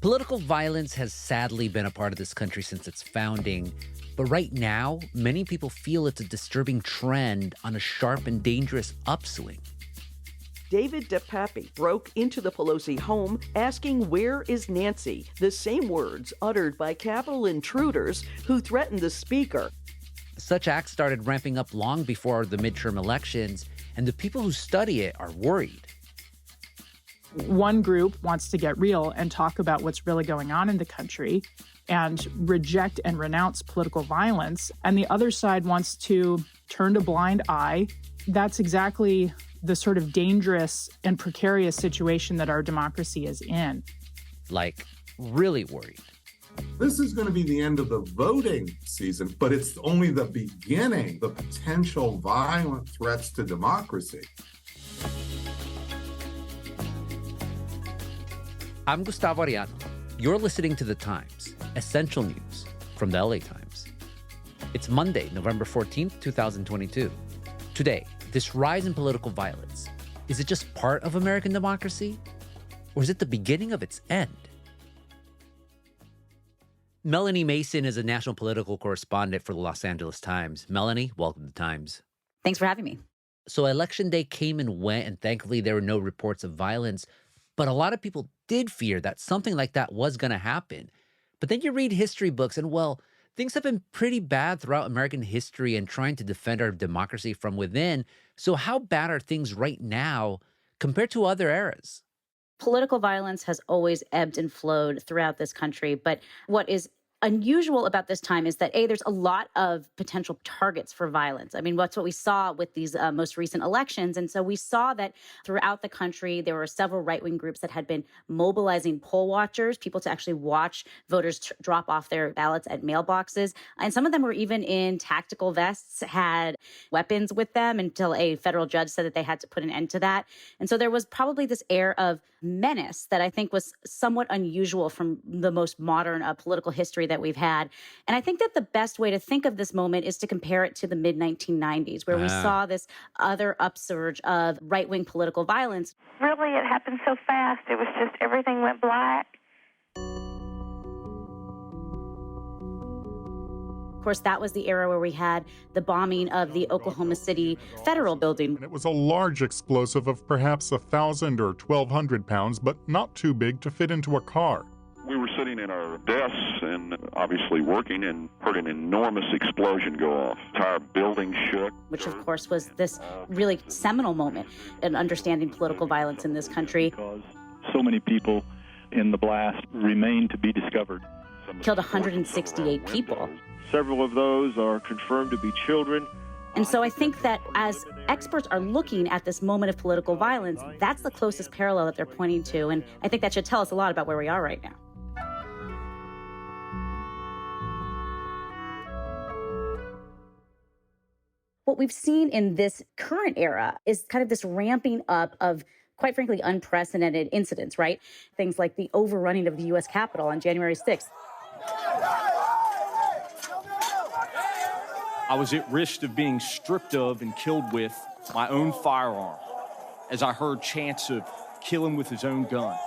Political violence has sadly been a part of this country since its founding. But right now, many people feel it's a disturbing trend on a sharp and dangerous upswing. David DePapi broke into the Pelosi home asking, "Where is Nancy?" The same words uttered by Capitol intruders who threatened the speaker. Such acts started ramping up long before the midterm elections, and the people who study it are worried. One group wants to get real and talk about what's really going on in the country and reject and renounce political violence, and the other side wants to turn a blind eye. That's exactly the sort of dangerous and precarious situation that our democracy is in. Like, really worried. This is going to be the end of the voting season, but it's only the beginning, the potential violent threats to democracy. I'm Gustavo Arellano. You're listening to The Times, essential news from the LA Times. It's Monday, November 14th, 2022. Today, this rise in political violence, is it just part of American democracy? Or is it the beginning of its end? Melanie Mason is a national political correspondent for the Los Angeles Times. Melanie, welcome to the Times. Thanks for having me. So election day came and went, and thankfully there were no reports of violence. But a lot of people did fear that something like that was going to happen. But then you read history books and, well, things have been pretty bad throughout American history and trying to defend our democracy from within. So how bad are things right now compared to other eras? Political violence has always ebbed and flowed throughout this country. But what is unusual about this time is that, there's a lot of potential targets for violence. I mean, that's what we saw with these most recent elections. And so we saw that throughout the country, there were several right-wing groups that had been mobilizing poll watchers, people to actually watch voters drop off their ballots at mailboxes. And some of them were even in tactical vests, had weapons with them until a federal judge said that they had to put an end to that. And so there was probably this air of menace that I think was somewhat unusual from the most modern political history that we've had. And I think that the best way to think of this moment is to compare it to the mid-1990s, where we saw this other upsurge of right-wing political violence. Really, it happened so fast. It was just everything went black. Of course, that was the era where we had the bombing of the Oklahoma City Federal Building. And it was a large explosive of perhaps 1,000 or 1,200 pounds, but not too big to fit into a car. We were sitting in our desks and obviously working and heard an enormous explosion go off. The entire building shook. Which, of course, was this really seminal moment in understanding political violence in this country. Because so many people in the blast remain to be discovered. Killed 168 people. Several of those are confirmed to be children. And so I think that as experts are looking at this moment of political violence, that's the closest parallel that they're pointing to. And I think that should tell us a lot about where we are right now. What we've seen in this current era is kind of this ramping up of, quite frankly, unprecedented incidents, right? Things like the overrunning of the U.S. Capitol on January 6th. I was at risk of being stripped of and killed with my own firearm as I heard chants of kill him with his own gun.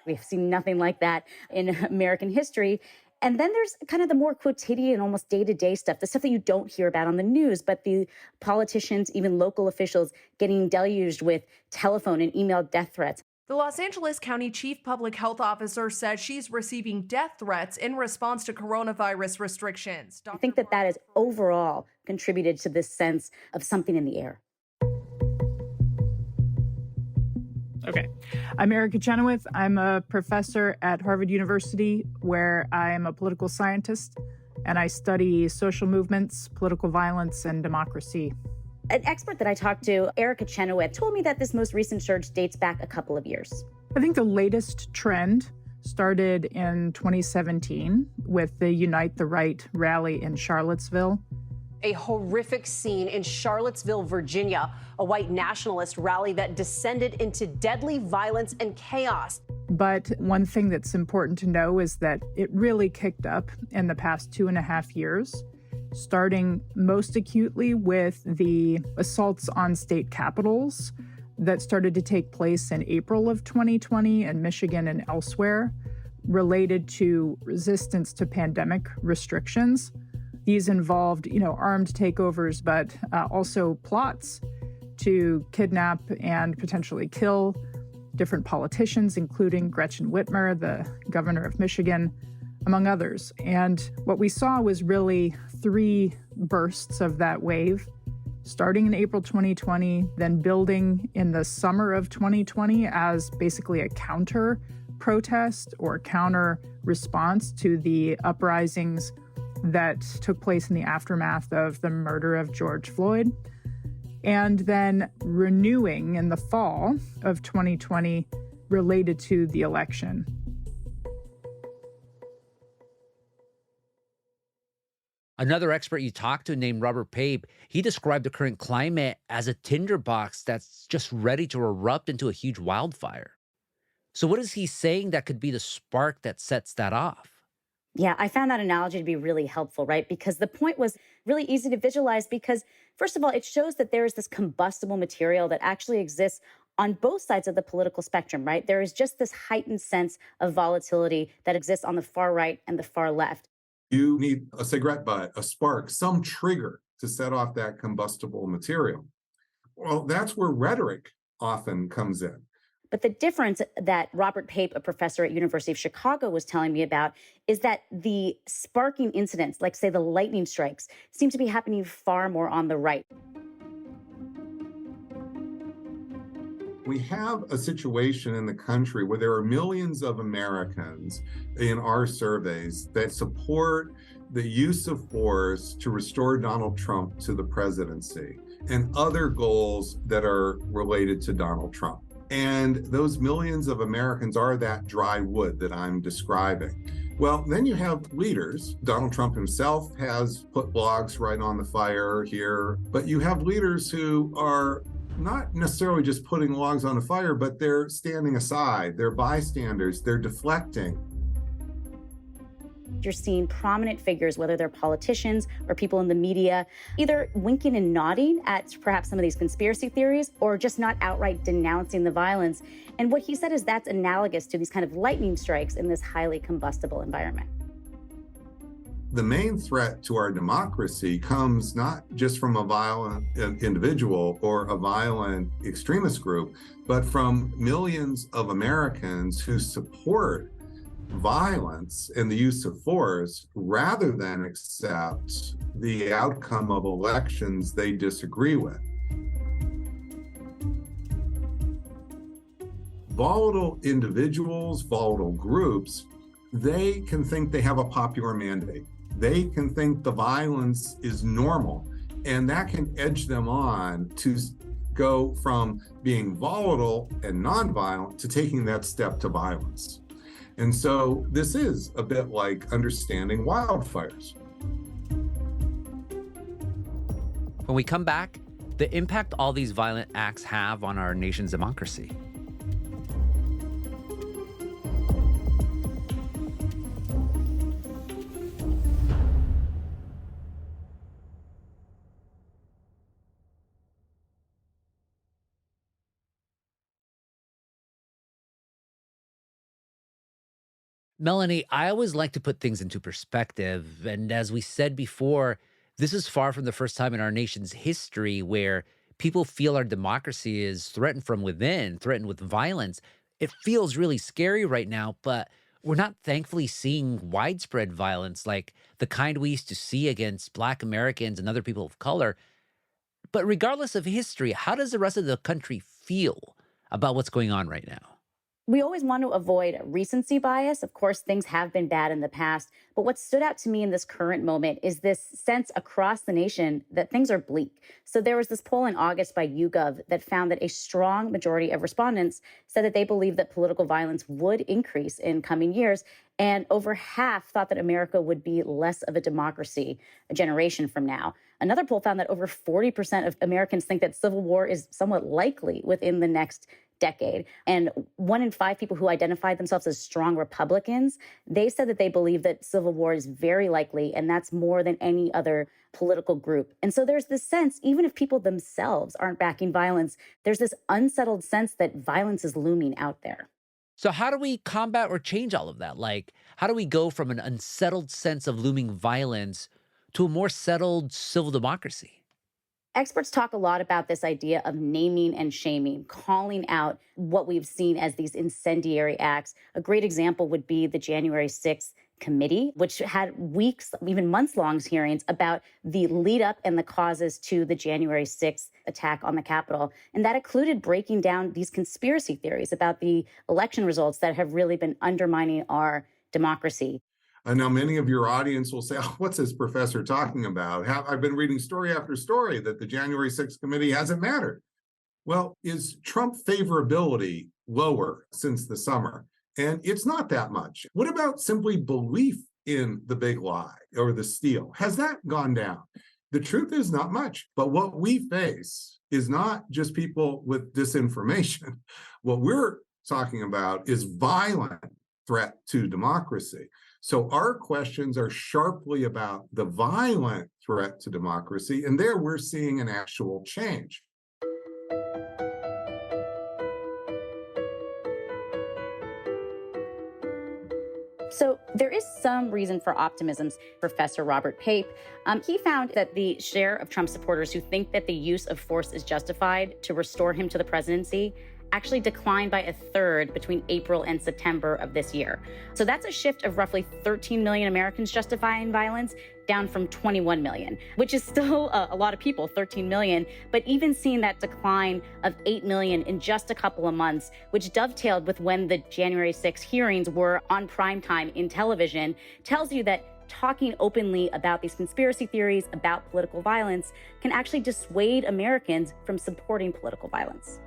We've seen nothing like that in American history. And then there's kind of the more quotidian, almost day-to-day stuff, the stuff that you don't hear about on the news, but the politicians, even local officials, getting deluged with telephone and email death threats. The Los Angeles County Chief Public Health Officer says she's receiving death threats in response to coronavirus restrictions. I think that has overall contributed to this sense of something in the air. Okay. I'm Erica Chenoweth. I'm a professor at Harvard University, where I'm a political scientist, and I study social movements, political violence, and democracy. An expert that I talked to, Erica Chenoweth, told me that this most recent surge dates back a couple of years. I think the latest trend started in 2017 with the Unite the Right rally in Charlottesville. A horrific scene in Charlottesville, Virginia, a white nationalist rally that descended into deadly violence and chaos. But one thing that's important to know is that it really kicked up in the past 2.5 years, starting most acutely with the assaults on state capitals that started to take place in April of 2020 in Michigan and elsewhere related to resistance to pandemic restrictions. These involved, armed takeovers, but also plots to kidnap and potentially kill different politicians, including Gretchen Whitmer, the governor of Michigan, among others. And what we saw was really 3 bursts of that wave, starting in April 2020, then building in the summer of 2020 as basically a counter protest or counter response to the uprisings that took place in the aftermath of the murder of George Floyd. And then renewing in the fall of 2020 related to the election. Another expert you talked to named Robert Pape, he described the current climate as a tinderbox that's just ready to erupt into a huge wildfire. So what is he saying that could be the spark that sets that off? Yeah, I found that analogy to be really helpful, right? Because the point was really easy to visualize because, first of all, it shows that there is this combustible material that actually exists on both sides of the political spectrum, right? There is just this heightened sense of volatility that exists on the far right and the far left. You need a cigarette butt, a spark, some trigger to set off that combustible material. Well, that's where rhetoric often comes in. But the difference that Robert Pape, a professor at University of Chicago, was telling me about is that the sparking incidents, like say the lightning strikes, seem to be happening far more on the right. We have a situation in the country where there are millions of Americans in our surveys that support the use of force to restore Donald Trump to the presidency and other goals that are related to Donald Trump. And those millions of Americans are that dry wood that I'm describing. Well, then you have leaders. Donald Trump himself has put logs right on the fire here, but you have leaders who are not necessarily just putting logs on the fire, but they're standing aside, they're bystanders, they're deflecting. You're seeing prominent figures, whether they're politicians or people in the media, either winking and nodding at perhaps some of these conspiracy theories or just not outright denouncing the violence. And what he said is that's analogous to these kind of lightning strikes in this highly combustible environment. The main threat to our democracy comes not just from a violent individual or a violent extremist group, but from millions of Americans who support violence and the use of force rather than accept the outcome of elections they disagree with. Volatile individuals, volatile groups, they can think they have a popular mandate. They can think the violence is normal, and that can edge them on to go from being volatile and nonviolent to taking that step to violence. And so this is a bit like understanding wildfires. When we come back, the impact all these violent acts have on our nation's democracy. Melanie, I always like to put things into perspective. And as we said before, this is far from the first time in our nation's history where people feel our democracy is threatened from within, threatened with violence. It feels really scary right now, but we're not thankfully seeing widespread violence like the kind we used to see against Black Americans and other people of color. But regardless of history, how does the rest of the country feel about what's going on right now? We always want to avoid recency bias. Of course, things have been bad in the past. But what stood out to me in this current moment is this sense across the nation that things are bleak. So there was this poll in August by YouGov that found that a strong majority of respondents said that they believed that political violence would increase in coming years. And over half thought that America would be less of a democracy a generation from now. Another poll found that over 40% of Americans think that civil war is somewhat likely within the next decade. And 1 in 5 people who identified themselves as strong Republicans, they said that they believe that civil war is very likely, and that's more than any other political group. And so there's this sense, even if people themselves aren't backing violence, there's this unsettled sense that violence is looming out there. So how do we combat or change all of that? Like, how do we go from an unsettled sense of looming violence to a more settled civil democracy? Experts talk a lot about this idea of naming and shaming, calling out what we've seen as these incendiary acts. A great example would be the January 6th committee, which had weeks, even months-long hearings about the lead up and the causes to the January 6th attack on the Capitol. And that included breaking down these conspiracy theories about the election results that have really been undermining our democracy. Now, many of your audience will say, oh, what's this professor talking about? I've been reading story after story that the January 6th committee hasn't mattered. Well, is Trump favorability lower since the summer? And it's not that much. What about simply belief in the big lie or the steal? Has that gone down? The truth is not much. But what we face is not just people with disinformation. What we're talking about is violent threat to democracy. So our questions are sharply about the violent threat to democracy, and there we're seeing an actual change. So there is some reason for optimism. Professor Robert Pape, he found that the share of Trump supporters who think that the use of force is justified to restore him to the presidency actually declined by 1/3 between April and September of this year. So that's a shift of roughly 13 million Americans justifying violence, down from 21 million, which is still a lot of people, 13 million. But even seeing that decline of 8 million in just a couple of months, which dovetailed with when the January 6th hearings were on primetime in television, tells you that talking openly about these conspiracy theories, about political violence, can actually dissuade Americans from supporting political violence.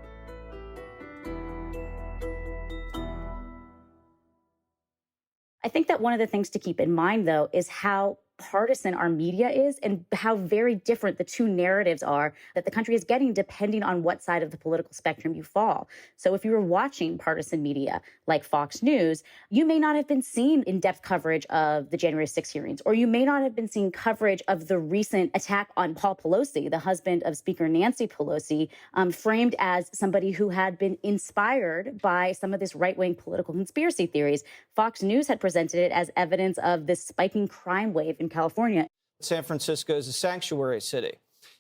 I think that one of the things to keep in mind, though, is how partisan our media is and how very different the two narratives are that the country is getting depending on what side of the political spectrum you fall. So if you were watching partisan media like Fox News, you may not have been seeing in-depth coverage of the January 6th hearings, or you may not have been seeing coverage of the recent attack on Paul Pelosi, the husband of Speaker Nancy Pelosi, framed as somebody who had been inspired by some of this right-wing political conspiracy theories. Fox News had presented it as evidence of this spiking crime wave in California. San Francisco is a sanctuary city.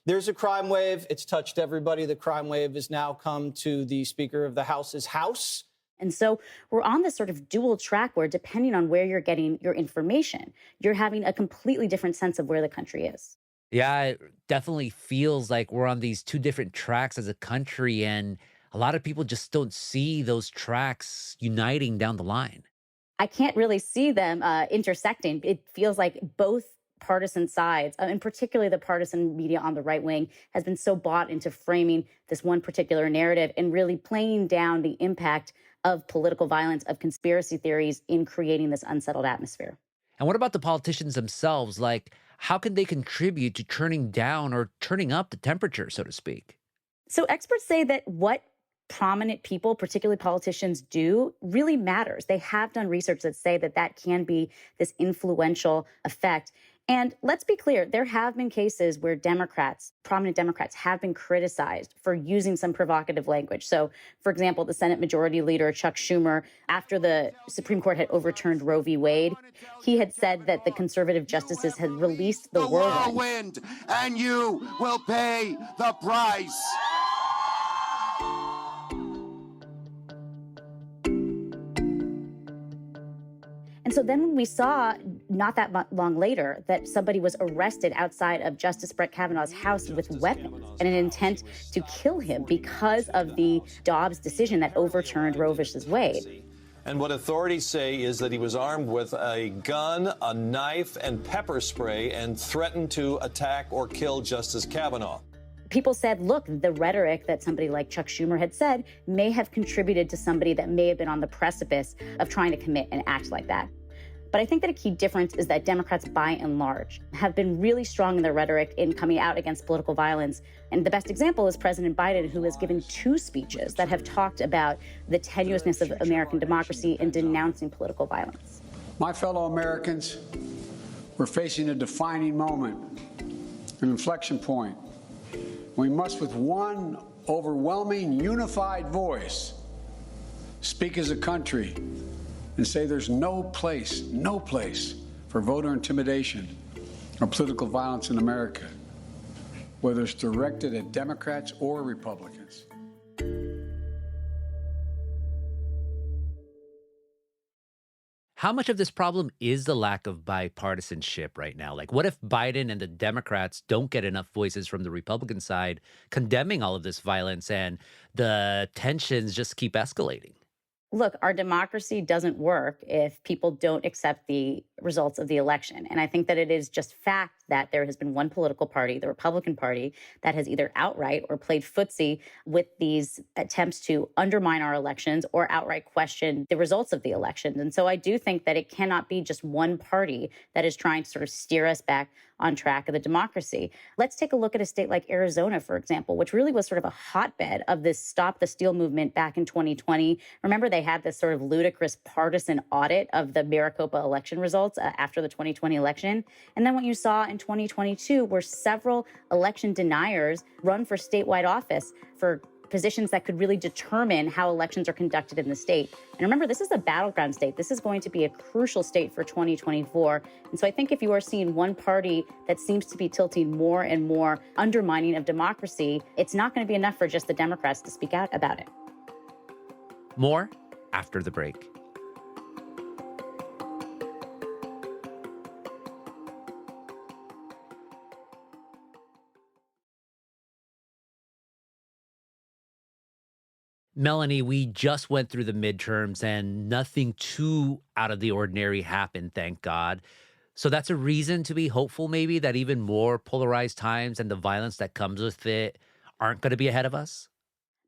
There's a crime wave. It's touched everybody. The crime wave has now come to the Speaker of the House's house. And so we're on this sort of dual track where, depending on where you're getting your information, you're having a completely different sense of where the country is. Yeah, it definitely feels like we're on these two different tracks as a country, and a lot of people just don't see those tracks uniting down the line. I can't really see them intersecting. It feels like both partisan sides, and particularly the partisan media on the right wing, has been so bought into framing this one particular narrative and really playing down the impact of political violence, of conspiracy theories in creating this unsettled atmosphere. And what about the politicians themselves? Like, how can they contribute to turning down or turning up the temperature, so to speak? So experts say that what prominent people, particularly politicians, do really matters. They have done research that say that that can be this influential effect. And let's be clear, there have been cases where Democrats, prominent Democrats, have been criticized for using some provocative language. So, for example, the Senate Majority Leader, Chuck Schumer, after the Supreme Court had overturned Roe v. Wade, he had said that the conservative justices had released the whirlwind, and you will pay the price. And so then when we saw, not that long later, that somebody was arrested outside of Justice Brett Kavanaugh's house with weapons and an intent to kill him because of the Dobbs decision that overturned Roe versus Wade. And what authorities say is that he was armed with a gun, a knife, and pepper spray and threatened to attack or kill Justice Kavanaugh. People said, look, the rhetoric that somebody like Chuck Schumer had said may have contributed to somebody that may have been on the precipice of trying to commit an act like that. But I think that a key difference is that Democrats, by and large, have been really strong in their rhetoric in coming out against political violence. And the best example is President Biden, who has given 2 speeches that have talked about the tenuousness of American democracy and denouncing political violence. My fellow Americans, we're facing a defining moment, an inflection point. We must, with one overwhelming, unified voice, speak as a country and say there's no place for voter intimidation or political violence in America, whether it's directed at Democrats or Republicans. How much of this problem is the lack of bipartisanship right now? Like, what if Biden and the Democrats don't get enough voices from the Republican side condemning all of this violence and the tensions just keep escalating? Look, our democracy doesn't work if people don't accept the results of the election. And I think that it is just fact that there has been one political party, the Republican Party, that has either outright or played footsie with these attempts to undermine our elections or outright question the results of the elections. And so I do think that it cannot be just one party that is trying to sort of steer us back on track of the democracy. Let's take a look at a state like Arizona, for example, which really was sort of a hotbed of this Stop the Steal movement back in 2020. Remember, they had this sort of ludicrous partisan audit of the Maricopa election results after the 2020 election. And then what you saw in 2022 were several election deniers run for statewide office for positions that could really determine how elections are conducted in the state. And remember, this is a battleground state. This is going to be a crucial state for 2024. And so I think if you are seeing one party that seems to be tilting more and more undermining of democracy, it's not going to be enough for just the Democrats to speak out about it. More after the break. Melanie, we just went through the midterms and nothing too out of the ordinary happened, thank God. So that's a reason to be hopeful, maybe, that even more polarized times and the violence that comes with it aren't going to be ahead of us?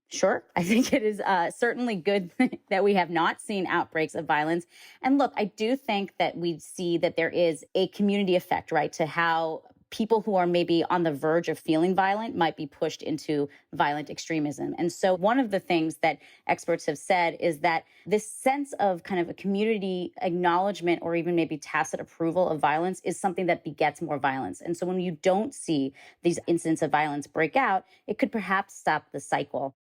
Sure. I think it is certainly good that we have not seen outbreaks of violence. And look, I do think that we see that there is a community effect, right, to how people who are maybe on the verge of feeling violent might be pushed into violent extremism. And so one of the things that experts have said is that this sense of kind of a community acknowledgement or even maybe tacit approval of violence is something that begets more violence. And so when you don't see these incidents of violence break out, it could perhaps stop the cycle.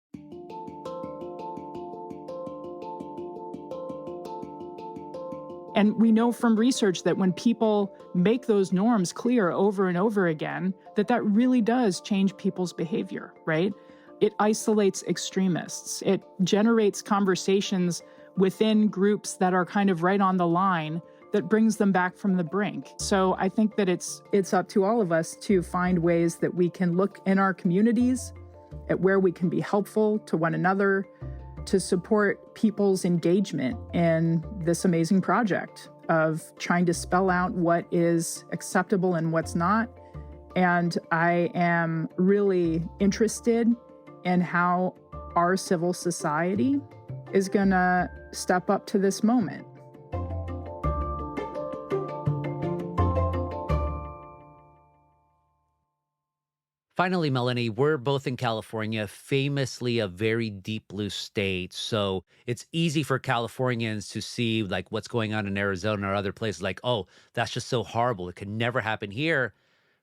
And we know from research that when people make those norms clear over and over again, that really does change people's behavior, right? It isolates extremists. It generates conversations within groups that are kind of right on the line that brings them back from the brink. So I think that it's up to all of us to find ways that we can look in our communities at where we can be helpful to one another, to support people's engagement in this amazing project of trying to spell out what is acceptable and what's not. And I am really interested in how our civil society is going to step up to this moment. Finally, Melanie, we're both in California, famously a very deep blue state. So it's easy for Californians to see like what's going on in Arizona or other places like, oh, that's just so horrible. It could never happen here.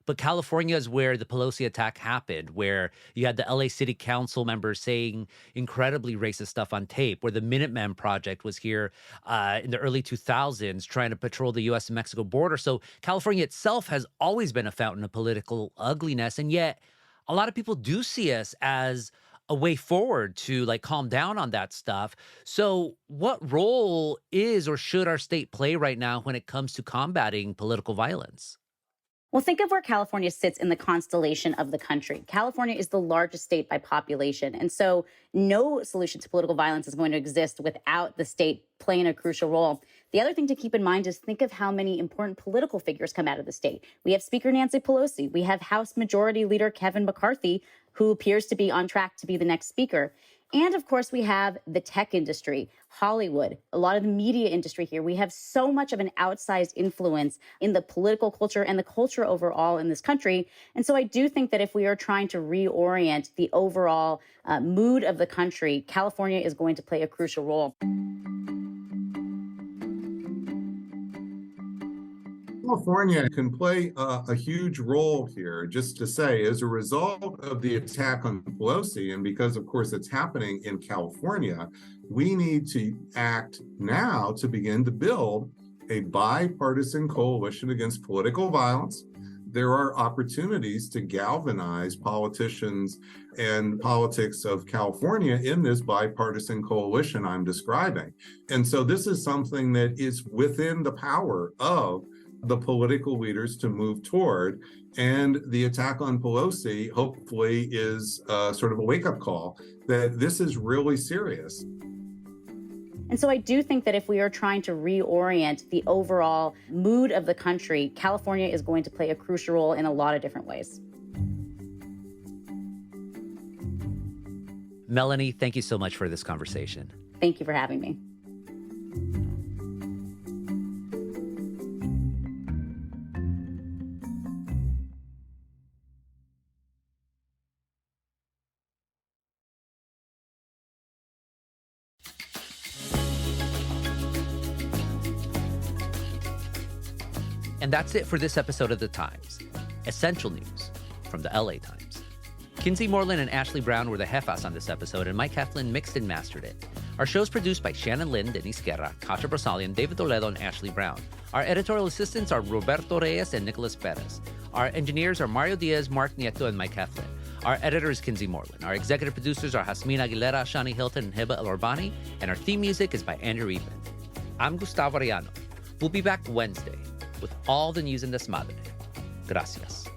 But California is where the Pelosi attack happened, where you had the LA City Council members saying incredibly racist stuff on tape, where the Minutemen Project was here in the early 2000s trying to patrol the U.S. and Mexico border. So California itself has always been a fountain of political ugliness. And yet a lot of people do see us as a way forward to like calm down on that stuff. So what role is or should our state play right now when it comes to combating political violence? Well, think of where California sits in the constellation of the country. California is the largest state by population. And so no solution to political violence is going to exist without the state playing a crucial role. The other thing to keep in mind is think of how many important political figures come out of the state. We have Speaker Nancy Pelosi. We have House Majority Leader Kevin McCarthy, who appears to be on track to be the next speaker. And of course, we have the tech industry, Hollywood, a lot of the media industry here. We have so much of an outsized influence in the political culture and the culture overall in this country. And so I do think that if we are trying to reorient the overall mood of the country, California is going to play a crucial role. California can play a huge role here, just to say, as a result of the attack on Pelosi, and because, of course, it's happening in California, we need to act now to begin to build a bipartisan coalition against political violence. There are opportunities to galvanize politicians and politics of California in this bipartisan coalition I'm describing. And so this is something that is within the power of the political leaders to move toward. And the attack on Pelosi, hopefully, is sort of a wake-up call that this is really serious. And so I do think that if we are trying to reorient the overall mood of the country, California is going to play a crucial role in a lot of different ways. Melanie, thank you so much for this conversation. Thank you for having me. And that's it for this episode of The Times. Essential news from the LA Times. Kinsey Moreland and Ashley Brown were the jefas on this episode, and Mike Heflin mixed and mastered it. Our show's produced by Shannon Lynn, Denise Guerra, Kasia Brasalian, David Toledo, and Ashley Brown. Our editorial assistants are Roberto Reyes and Nicholas Perez. Our engineers are Mario Diaz, Mark Nieto, and Mike Heflin. Our editor is Kinsey Moreland. Our executive producers are Jasmine Aguilera, Shani Hilton, and Hiba El-Orbani, and our theme music is by Andrew Evan. I'm Gustavo Arellano. We'll be back Wednesday with all the news in Desmadre. Gracias.